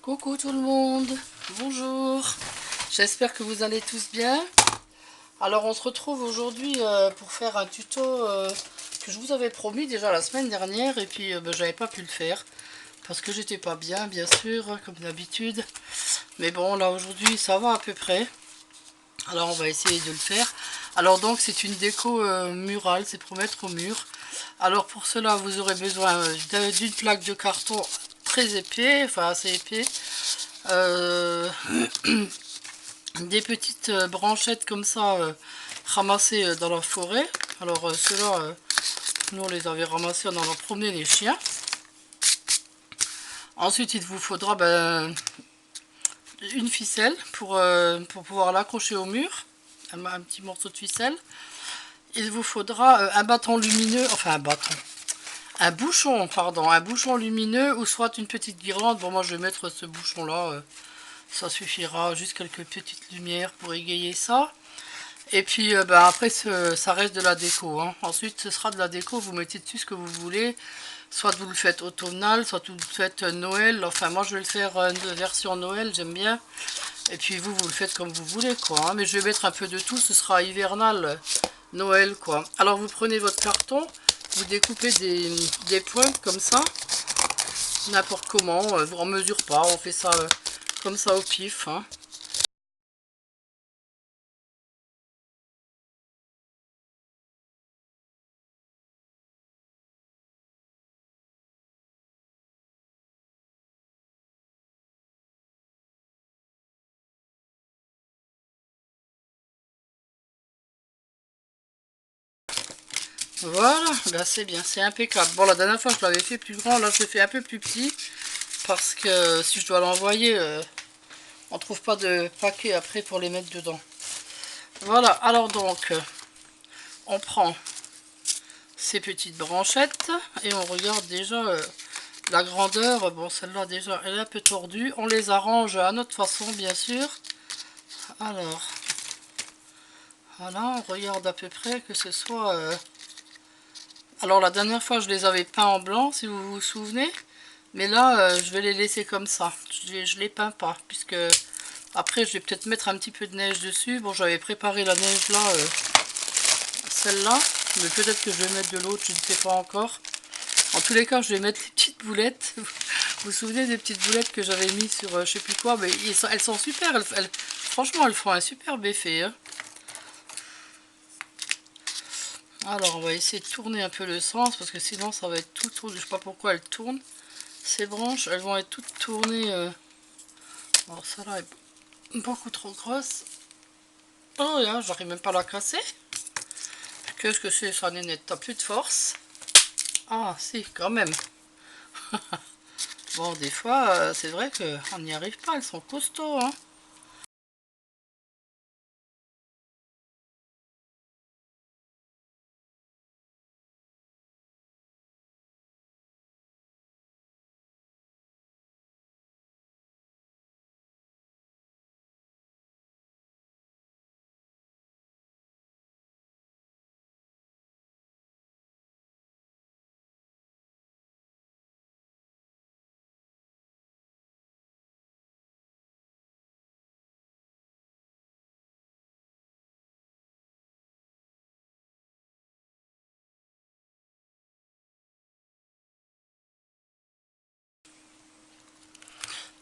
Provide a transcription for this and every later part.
Coucou tout le monde, bonjour, j'espère que vous allez tous bien. Alors on se retrouve aujourd'hui pour faire un tuto que je vous avais promis déjà la semaine dernière et puis j'avais pas pu le faire parce que j'étais pas bien sûr comme d'habitude. Mais bon là aujourd'hui ça va à peu près. Alors on va essayer de le faire. Alors donc c'est une déco murale, c'est pour mettre au mur. Alors pour cela vous aurez besoin d'une plaque de carton très épais, enfin assez épais. Des petites branchettes comme ça ramassées dans la forêt. Alors ceux-là, nous on les avait ramassés, on en a promené les chiens. Ensuite il vous faudra une ficelle pour pouvoir l'accrocher au mur, un petit morceau de ficelle. Il vous faudra un bâton lumineux, enfin un bouchon, pardon, un bouchon lumineux ou soit une petite guirlande. Bon moi je vais mettre ce bouchon là, ça suffira, juste quelques petites lumières pour égayer ça. Et puis après ça reste de la déco, hein. Ensuite ce sera de la déco, vous mettez dessus ce que vous voulez. Soit vous le faites automnal, soit vous le faites Noël. Enfin moi je vais le faire version Noël, j'aime bien. Et puis vous le faites comme vous voulez quoi, hein. Mais je vais mettre un peu de tout, ce sera hivernal, Noël quoi. Alors vous prenez votre carton, vous découpez des pointes comme ça. N'importe comment, on mesure pas, on fait ça comme ça au pif, hein. Voilà, ben c'est bien, c'est impeccable. Bon, la dernière fois je l'avais fait plus grand, là je le fais un peu plus petit. Parce que si je dois l'envoyer, on trouve pas de paquet après pour les mettre dedans. Voilà, alors donc, on prend ces petites branchettes et on regarde déjà la grandeur. Bon, celle-là déjà, elle est un peu tordue. On les arrange à notre façon, bien sûr. Alors, voilà, on regarde à peu près que ce soit... Alors, la dernière fois, je les avais peints en blanc, si vous vous souvenez. Mais là, je vais les laisser comme ça. Je les peins pas, puisque... Après, je vais peut-être mettre un petit peu de neige dessus. Bon, j'avais préparé la neige là, celle-là. Mais peut-être que je vais mettre de l'autre, je ne sais pas encore. En tous les cas, je vais mettre les petites boulettes. Vous vous souvenez des petites boulettes que j'avais mis sur je sais plus quoi, mais elles sont super. Franchement, elles font un superbe effet, hein. Alors, on va essayer de tourner un peu le sens, parce que sinon, ça va être tout tourné. Je sais pas pourquoi elles tournent. Ces branches, elles vont être toutes tournées. Alors, celle-là est beaucoup trop grosse. Oh là, j'arrive même pas à la casser. Qu'est-ce que c'est ça, nénette? T'as plus de force? Ah, si, quand même. Bon, des fois, c'est vrai qu'on n'y arrive pas, elles sont costauds, hein.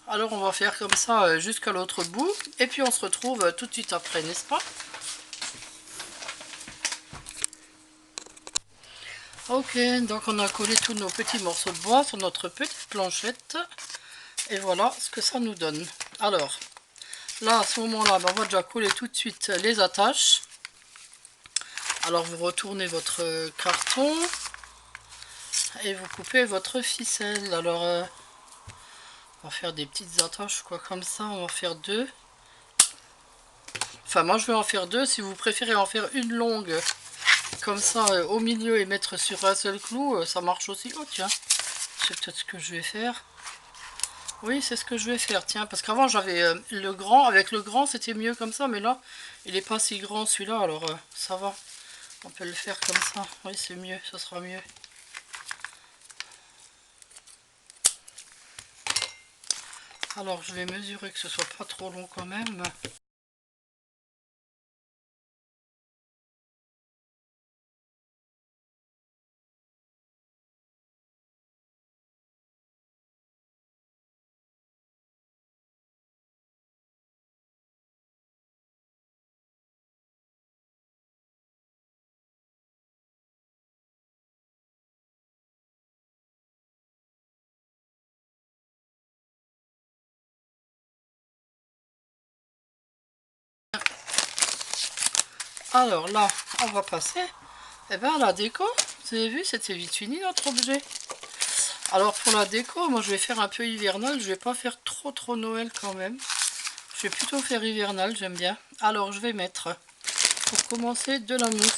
Alors, on va faire comme ça jusqu'à l'autre bout. Et puis, on se retrouve tout de suite après, n'est-ce pas? Ok, donc on a collé tous nos petits morceaux de bois sur notre petite planchette. Et voilà ce que ça nous donne. Alors, là, à ce moment-là, on va déjà coller tout de suite les attaches. Alors, vous retournez votre carton et vous coupez votre ficelle. Alors, on va faire des petites attaches, quoi, comme ça. On va en faire deux. Enfin, moi, je vais en faire deux. Si vous préférez en faire une longue, comme ça, au milieu et mettre sur un seul clou, ça marche aussi. Oh, tiens, c'est peut-être ce que je vais faire. Oui, c'est ce que je vais faire, tiens, parce qu'avant j'avais le grand, avec le grand c'était mieux comme ça, mais là il n'est pas si grand celui-là, alors ça va, on peut le faire comme ça, oui c'est mieux, ça sera mieux. Alors je vais mesurer que ce soit pas trop long quand même. Alors là, on va passer à la déco. Vous avez vu, c'était vite fini notre objet. Alors pour la déco, moi je vais faire un peu hivernal. Je vais pas faire trop Noël quand même. Je vais plutôt faire hivernal, j'aime bien. Alors je vais mettre, pour commencer, de la mousse.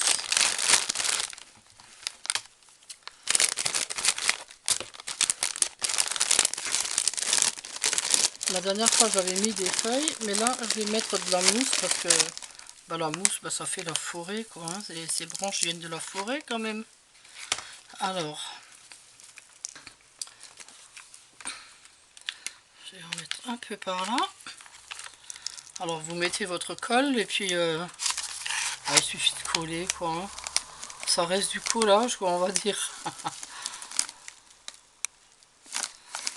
La dernière fois j'avais mis des feuilles, mais là je vais mettre de la mousse parce que la mousse ça fait la forêt quoi. Hein. Ces branches viennent de la forêt quand même. Alors, je vais en mettre un peu par là. Alors vous mettez votre colle et puis il suffit de coller quoi. Hein. Ça reste du collage quoi on va dire.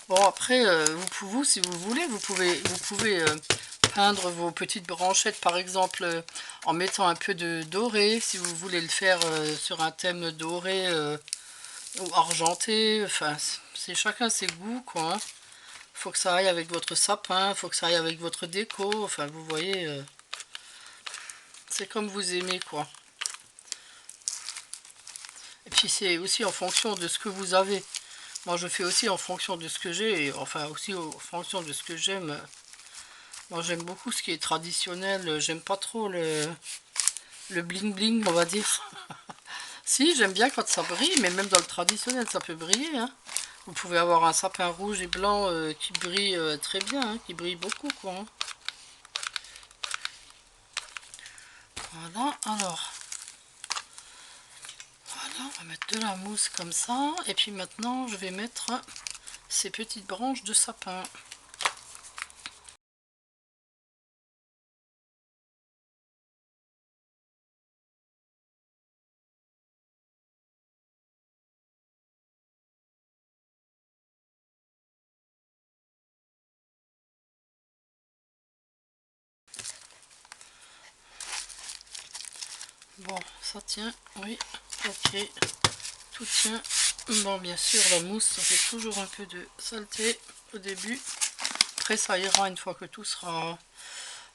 Bon après vous si vous voulez vous pouvez peindre vos petites branchettes par exemple en mettant un peu de doré si vous voulez le faire sur un thème doré ou argenté. Enfin c'est chacun ses goûts quoi. Hein. Faut que ça aille avec votre sapin, faut que ça aille avec votre déco. Enfin vous voyez c'est comme vous aimez quoi. Et puis c'est aussi en fonction de ce que vous avez. Moi je fais aussi en fonction de ce que j'ai, enfin aussi en fonction de ce que j'aime. Moi j'aime beaucoup ce qui est traditionnel, j'aime pas trop le bling bling on va dire. Si j'aime bien quand ça brille, mais même dans le traditionnel ça peut briller. Hein. Vous pouvez avoir un sapin rouge et blanc qui brille très bien, hein, qui brille beaucoup quoi. Hein. Voilà, alors voilà, on va mettre de la mousse comme ça. Et puis maintenant je vais mettre ces petites branches de sapin. Bon, ça tient, oui, ok, tout tient. Bon, bien sûr, la mousse, ça fait toujours un peu de saleté au début. Après, ça ira une fois que tout sera...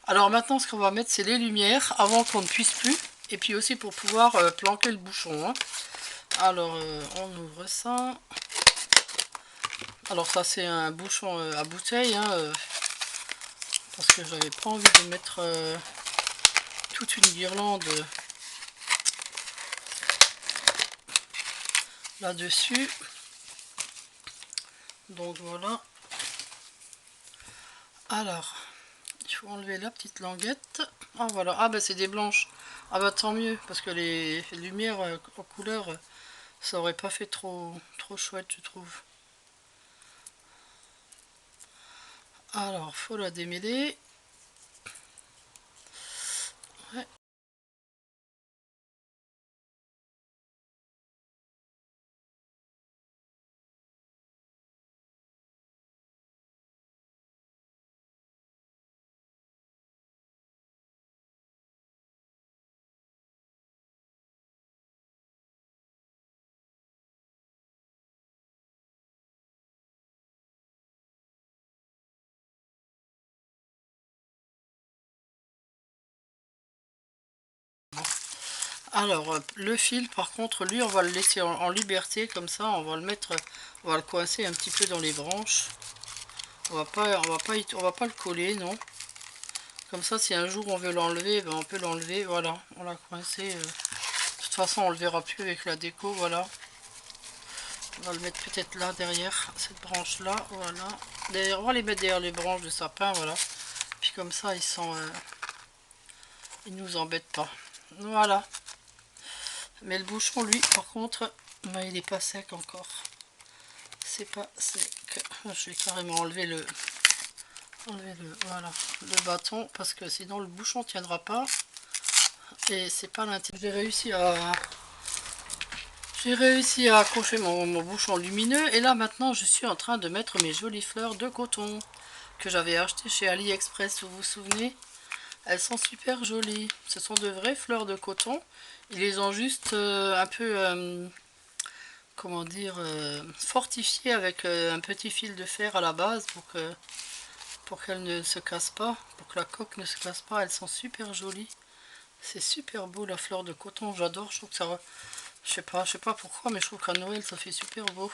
Alors maintenant, ce qu'on va mettre, c'est les lumières, avant qu'on ne puisse plus. Et puis aussi pour pouvoir planquer le bouchon. Hein. Alors, on ouvre ça. Alors ça, c'est un bouchon à bouteille, hein, parce que j'avais pas envie de mettre toute une guirlande là-dessus. Donc voilà. Alors, il faut enlever la petite languette. Ah voilà, ah bah c'est des blanches. Ah bah tant mieux, parce que les lumières en couleur, ça aurait pas fait trop chouette je trouve. Alors, faut la démêler. Ouais. Alors, le fil, par contre, lui, on va le laisser en liberté, comme ça, on va le mettre, on va le coincer un petit peu dans les branches. On va pas le coller, non. Comme ça, si un jour on veut l'enlever, ben on peut l'enlever, voilà, on l'a coincé. De toute façon, on le verra plus avec la déco, voilà. On va le mettre peut-être là, derrière cette branche-là, voilà. D'ailleurs, on va les mettre derrière les branches de sapin, voilà. Puis comme ça, ils nous embêtent pas. Voilà. Mais le bouchon, lui, par contre, ben, il est pas sec encore. C'est pas sec. Je vais carrément enlever enlever voilà, le bâton parce que sinon le bouchon tiendra pas et c'est pas l'intérêt. J'ai réussi à accrocher mon bouchon lumineux et là maintenant je suis en train de mettre mes jolies fleurs de coton que j'avais acheté chez AliExpress, vous vous souvenez? Elles sont super jolies. Ce sont de vraies fleurs de coton. Ils les ont juste un peu, comment dire, fortifiées avec un petit fil de fer à la base pour qu'elles ne se cassent pas, pour que la coque ne se casse pas. Elles sont super jolies. C'est super beau la fleur de coton. J'adore. Je trouve que ça, je sais pas pourquoi, mais je trouve qu'à Noël ça fait super beau.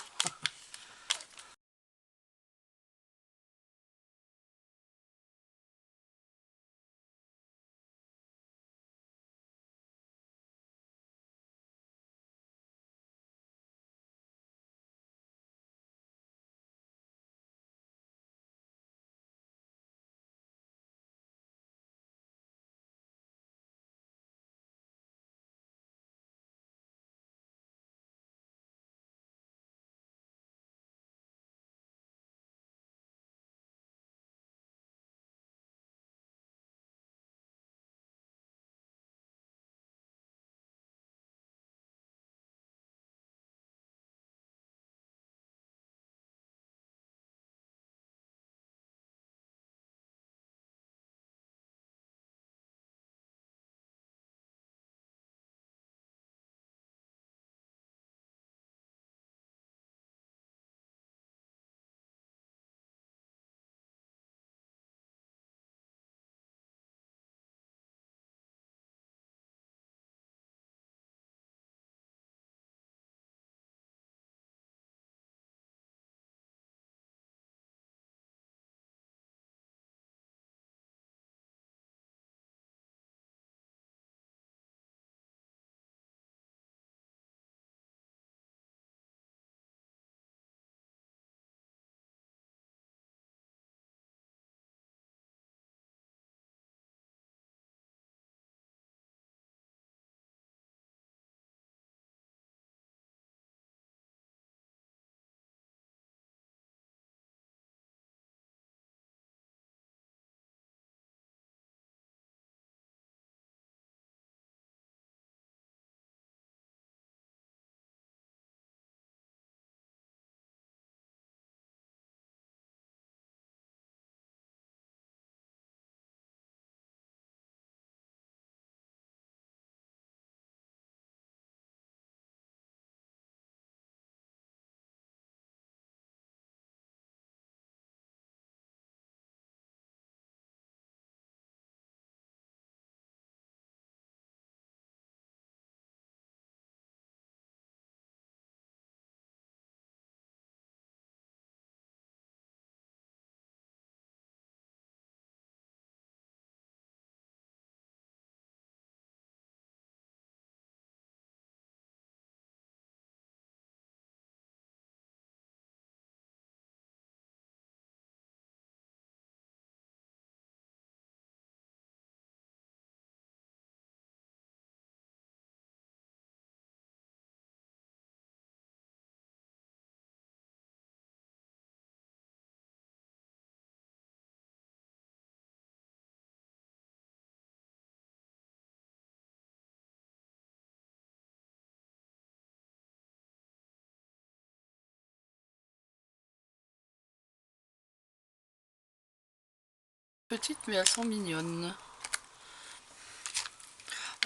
Petites mais elles sont mignonnes.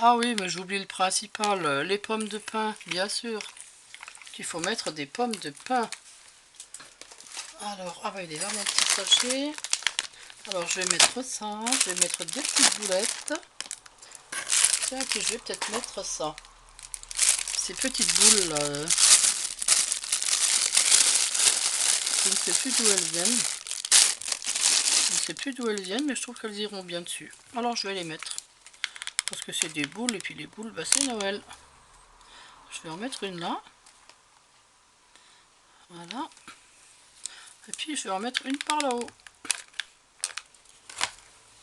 Ah oui, mais j'oublie le principal, les pommes de pin, bien sûr. Il faut mettre des pommes de pin. Alors, ah bah il est là mon petit sachet. Alors je vais mettre ça, je vais mettre deux petites boulettes. Tiens, puis je vais peut-être mettre ça. Ces petites boules là, je ne sais plus d'où elles viennent. Je ne sais plus d'où elles viennent, mais je trouve qu'elles iront bien dessus. Alors je vais les mettre. Parce que c'est des boules, et puis les boules, bah, c'est Noël. Je vais en mettre une là. Voilà. Et puis je vais en mettre une par là-haut.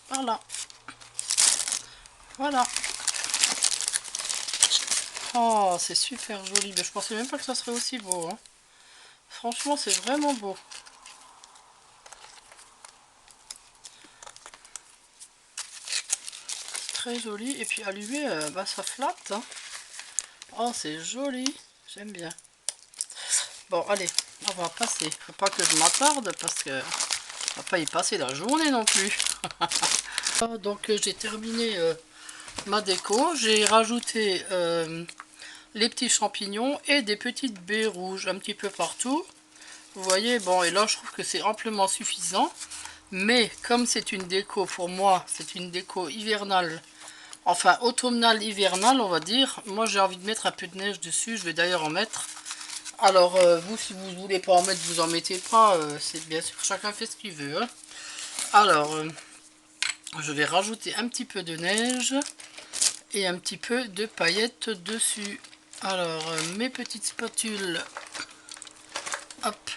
Par là. Voilà. Oh, c'est super joli. Mais je pensais même pas que ça serait aussi beau, hein. Franchement, c'est vraiment beau. très joli. Et puis allumé, bah, ça flatte. Hein. Oh, c'est joli. J'aime bien. Bon, allez, on va passer. Faut pas que je m'attarde parce que on va pas y passer la journée non plus. Donc j'ai terminé ma déco. J'ai rajouté les petits champignons et des petites baies rouges un petit peu partout. Vous voyez, bon, et là je trouve que c'est amplement suffisant. Mais comme c'est une déco, pour moi, c'est une déco hivernale, enfin automnale hivernale, on va dire. Moi j'ai envie de mettre un peu de neige dessus, je vais d'ailleurs en mettre. Alors vous, si vous ne voulez pas en mettre, vous en mettez pas, c'est bien sûr, chacun fait ce qu'il veut. Hein. Alors, je vais rajouter un petit peu de neige et un petit peu de paillettes dessus. Alors, mes petites spatules, hop,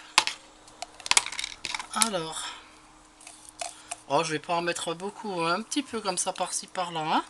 alors, oh, je vais pas en mettre beaucoup, hein. Un petit peu comme ça par-ci par-là, hein.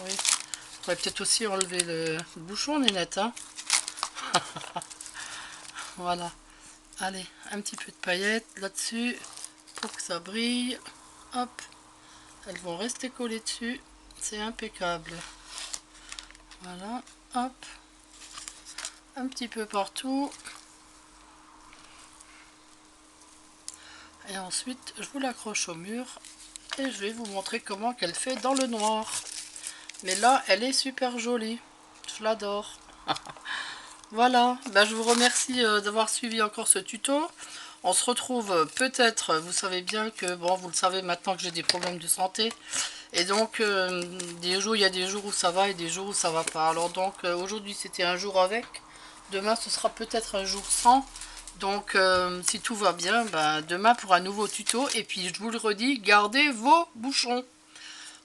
Oui. On pourrait peut-être aussi enlever le bouchon, Nénette, hein. Voilà. Allez, un petit peu de paillettes là-dessus pour que ça brille. Hop, elles vont rester collées dessus. C'est impeccable. Voilà, hop, un petit peu partout. Et ensuite, je vous l'accroche au mur et je vais vous montrer comment qu'elle fait dans le noir. Mais là, elle est super jolie. Je l'adore. Voilà, ben, je vous remercie d'avoir suivi encore ce tuto. On se retrouve peut-être, vous savez bien que, bon, vous le savez maintenant que j'ai des problèmes de santé. Et donc, des jours, il y a des jours où ça va et des jours où ça va pas. Alors donc, aujourd'hui c'était un jour avec. Demain, ce sera peut-être un jour sans. Donc, si tout va bien, ben, demain pour un nouveau tuto. Et puis, je vous le redis, gardez vos bouchons.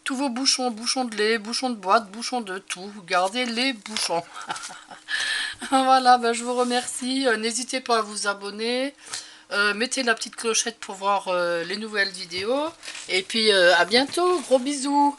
Tous vos bouchons, bouchons de lait, bouchons de boîte, bouchons de tout. Gardez les bouchons. Voilà, ben, je vous remercie. N'hésitez pas à vous abonner. Mettez la petite clochette pour voir les nouvelles vidéos. Et puis, à bientôt. Gros bisous.